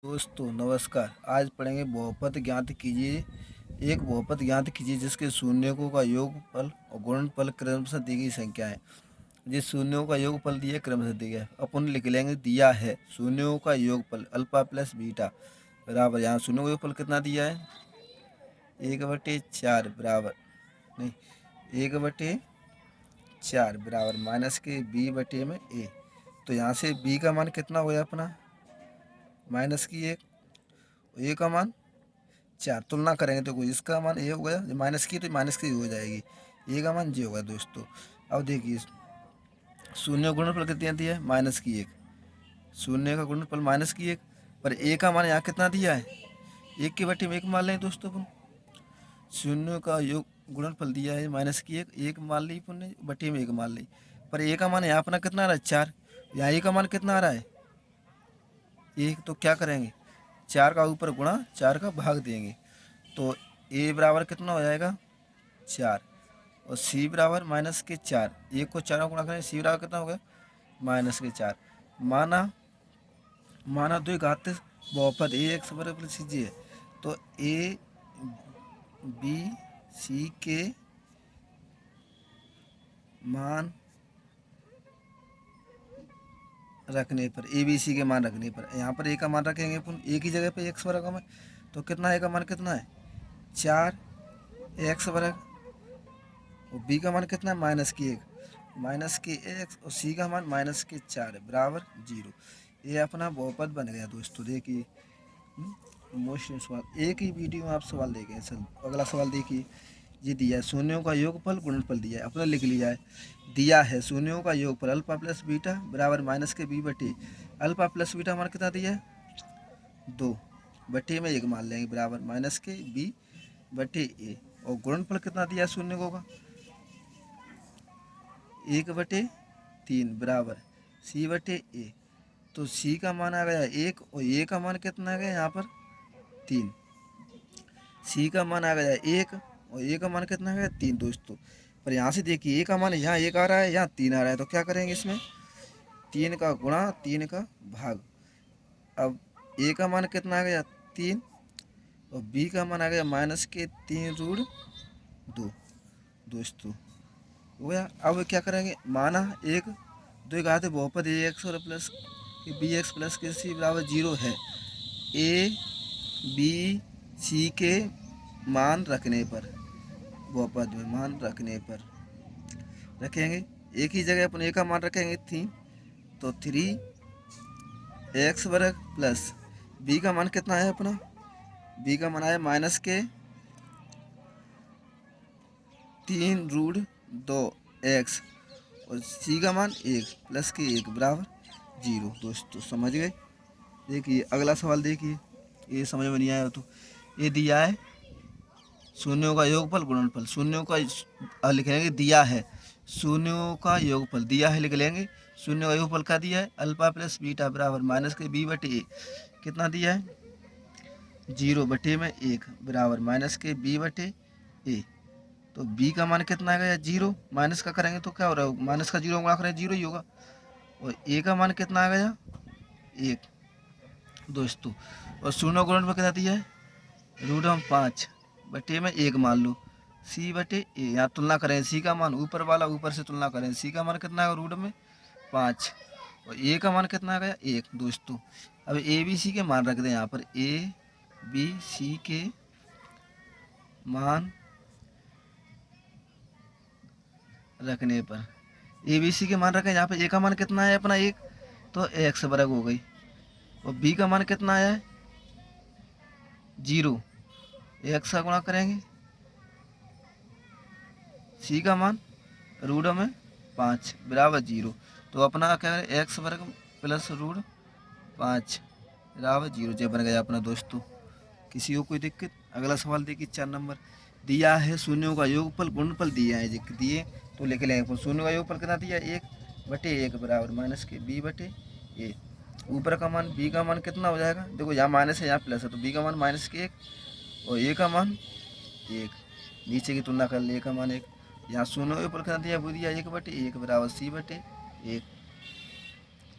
दोस्तों नमस्कार। आज पढ़ेंगे बहुपद ज्ञात कीजिए। एक बहुपद ज्ञात कीजिए जिसके शून्यकों का योगफल और गुणनफल क्रमशः दी गई संख्या है। जिस शून्यों का योगफल दिया क्रमशः दिया गया है, अपन लिख लेंगे दिया है शून्यों का योगफल अल्फा प्लस बीटा बराबर, यहाँ शून्यों का योगफल कितना दिया है 1/4 बराबर नहीं 1/4 बराबर माइनस के बी बटे में ए। तो यहाँ से बी का मान कितना हो गया अपना माइनस की एक, ए का मान 4। तुलना करेंगे तो कोई इसका मान ए हो गया, जो माइनस की तो माइनस की हो जाएगी, ए का मान जे होगा दोस्तों। अब देखिए शून्य गुणनफल कितना दिया है -1, शून्य का गुणनफल -1, पर ए का मान यहाँ कितना दिया है 1 के बटे में 1 मान लें दोस्तों अपन। शून्य का योग गुणनफल दिया है -1, 1 मान ली अपन ने, बटे में 1 मान ली, पर ए का मान यहाँ अपना कितना आ रहा है 4, यहाँ ए का मान कितना आ रहा है 1। तो क्या करेंगे 4 का ऊपर गुणा 4 का भाग देंगे, तो ए बराबर कितना हो जाएगा 4 और सी बराबर -4। 1 को 4 में गुणा करें, सी बराबर कितना हो गया -4। माना द्विघात बहुपद ए एक्स वर्ग प्लस सी जी है, तो ए बी सी के मान रखने पर, ए बी सी के मान रखने पर यहाँ पर ए का मान रखेंगे अपन, ए की जगह पे एक्स वर्ग में, तो कितना ए का मान कितना है 4 एक्स वर्ग, और बी का मान कितना है -1 -x और सी का मान -4 बराबर 0। ये अपना बहुपद बन गया दोस्तों। देखिए मोस्ट सवाल एक ही वीडियो में आप सवाल देखें। सर अगला सवाल देखिए, ये दिया है शून्यों का योगफल गुणनफल दिया है, अपना लिख लिया है। दिया है शून्यों का योगफल अल्फा प्लस बीटा बराबर माइनस के बी बटे, अल्फा प्लस बीटा मान कितना दिया है 2 बटे में 1 मान लेंगे बराबर माइनस के बी बटे ए, और गुणनफल कितना दिया है शून्य का 1/3 बराबर सी बटे ए। तो सी का मान आ गया 1 और ए का मान कितना आ गया यहाँ पर 3। सी का मान आ गया 1 और ए का मान कितना आ गया 3 दोस्तों। पर यहाँ से देखिए ए का मान यहाँ 1 आ रहा है, यहाँ 3 आ रहा है, तो क्या करेंगे इसमें 3 का गुणा 3 का भाग। अब ए का मान कितना आ गया 3 और बी का मान आ गया -3√2 दोस्तों हो गया। अब क्या करेंगे, माना एक द्विघात बहुपद ए एक्स और प्लस बी एक्स प्लस के सी बराबर 0 है, ए बी सी के मान रखने पर, बहुपद में मान रखने पर रखेंगे, एक ही जगह अपन ए का मान रखेंगे 3, तो 3x वर्ग प्लस बी का मान कितना है अपना, बी का मान है -3√2x और सी का मान 1 प्लस के 1 बराबर 0 दोस्तों। समझ गए। देखिए अगला सवाल देखिए, ये समझ में नहीं आया तो ये दिया है शून्यों का योगफल गुणनफल, शून्यों का लिख लेंगे, दिया है शून्यों का योगफल दिया है लिख लेंगे, शून्य का योगफल क्या दिया है अल्फा प्लस बीटा बराबर माइनस के बी बटे ए, कितना दिया है 0 बटे में 1 बराबर माइनस के बी बटे ए। तो b का मान कितना आ गया 0, माइनस का करेंगे तो क्या हो रहा है माइनस का 0 गुणा करें 0 ही होगा, और a का मान कितना आ गया 1 दोस्तों, और शून्य गुणन में कितना दिया है √5 बटे में 1 मान लो c बटे ए। यहाँ तुलना करें c का मान ऊपर वाला ऊपर से तुलना करें, c का मान कितना है √5 और a का मान कितना आ गया 1 दोस्तों। अब a b c के मान रख दें यहाँ पर, a b c के मान रखने पर, ए बी सी के मान रखें, यहाँ पे ए का मान कितना है अपना 1, तो एक्स वर्ग हो गई, और बी का मान कितना आया है 0, एक्स का गुणा करेंगे, सी का मान √5 बराबर 0, तो अपना क्या करें एक्स वर्ग प्लस √5 बराबर 0 जो बन गया अपना दोस्तों। किसी को कोई दिक्कत। अगला सवाल देखिए 4 नंबर, दिया है शून्यों का योगफल गुणनफल दिया है दिए, तो लिख लेंगे शून्य का योगफल कितना दिया 1 बटे 1 बराबर माइनस के बी बटे ए। ऊपर का मान बी का मान कितना हो जाएगा, देखो यहाँ माइनस है यहाँ प्लस है, तो बी का मान -1 और ए का मान 1, नीचे की तुलना कर ले, ए का मान 1, यहाँ शून्य के ऊपर कितना दिया वो दिया 1 बटे 1 बराबर सी बटे 1,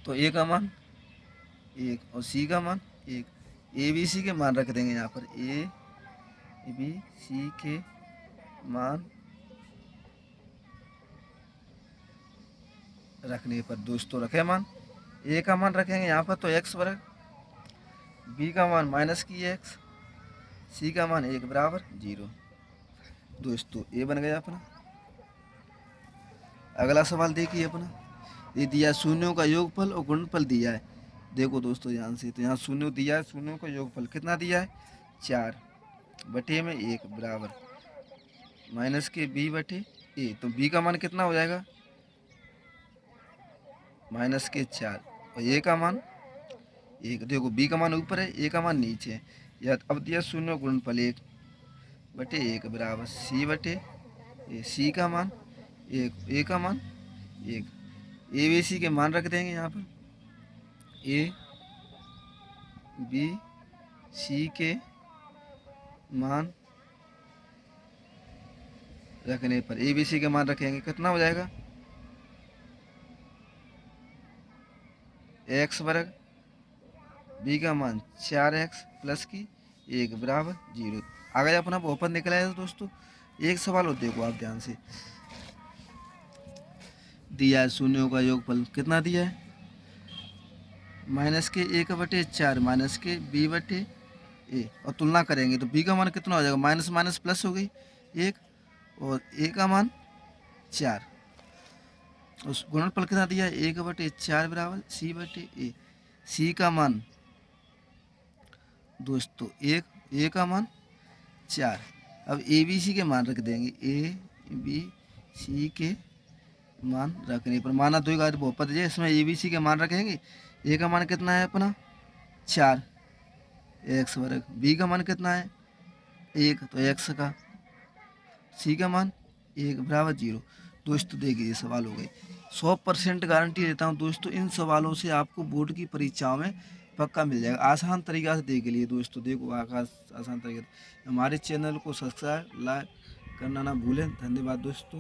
तो ए का मान 1 और सी का मान 1, ए बी सी के मान रख देंगे यहाँ पर, ए बी सी के मान रखने पर दोस्तों रखे मान, ए का मान रखेंगे यहाँ पर तो एक्स वर्ग, बी का मान माइनस की एक्स, सी का मान 1 बराबर 0। दोस्तों ये बन गया अपना। अगला सवाल देखिए अपना, ये दिया शून्यों का योगफल और गुणनफल दिया है। देखो दोस्तों ध्यान से, तो यहाँ शून्य दिया है, शून्यों का योगफल कितना दिया है 4 बटे में 1 बराबर माइनस के बी बटे ए। तो बी का मान कितना हो जाएगा माइनस के 4 और ए का मान 1। देखो बी का मान ऊपर है, ए का मान नीचे है। या अब दिया शून्य गुणनफल 1 बटे 1 बराबर सी बटे ए। सी का मान 1, ए का मान 1। ए बी सी के मान रख देंगे यहाँ पर, ए बी सी के मान रखने पर, ए बी सी के मान रखेंगे कितना हो जाएगा एक्स वर्ग, बी का मान 4x प्लस की 1 बराबर 0। आ गया अपना बहुपद निकला है दोस्तों। एक सवाल और देखो आप ध्यान से, दिया है शून्यों का योगफल कितना दिया है माइनस के 1 बटे 4 माइनस के बी बटे ए, और तुलना करेंगे तो बी का मान कितना हो जाएगा माइनस माइनस प्लस हो गई 1 और ए का मान 4। उस गुणनफल कितना दिया है 1 बटे 4 बराबर सी बटे ए। सी का मान दोस्तों 1, ए का मान 4। अब ए बी सी के मान रख देंगे, ए बी सी के मान रखने पर, माना दो घात बहुपद है इसमें ए बी सी के मान रखेंगे। ए का मान कितना है अपना 4 एक्स वर्ग, बी का मान कितना है 1 तो एक्स का, सी का मान 1 बराबर 0। दोस्तों देखिए ये सवाल हो गए। 100% गारंटी देता हूँ दोस्तों, इन सवालों से आपको बोर्ड की परीक्षाओं में पक्का मिल जाएगा। आसान तरीका से देख लिए दोस्तों, देखो आसान तरीके से। हमारे चैनल को सब्सक्राइब लाइक करना ना भूलें। धन्यवाद दोस्तों।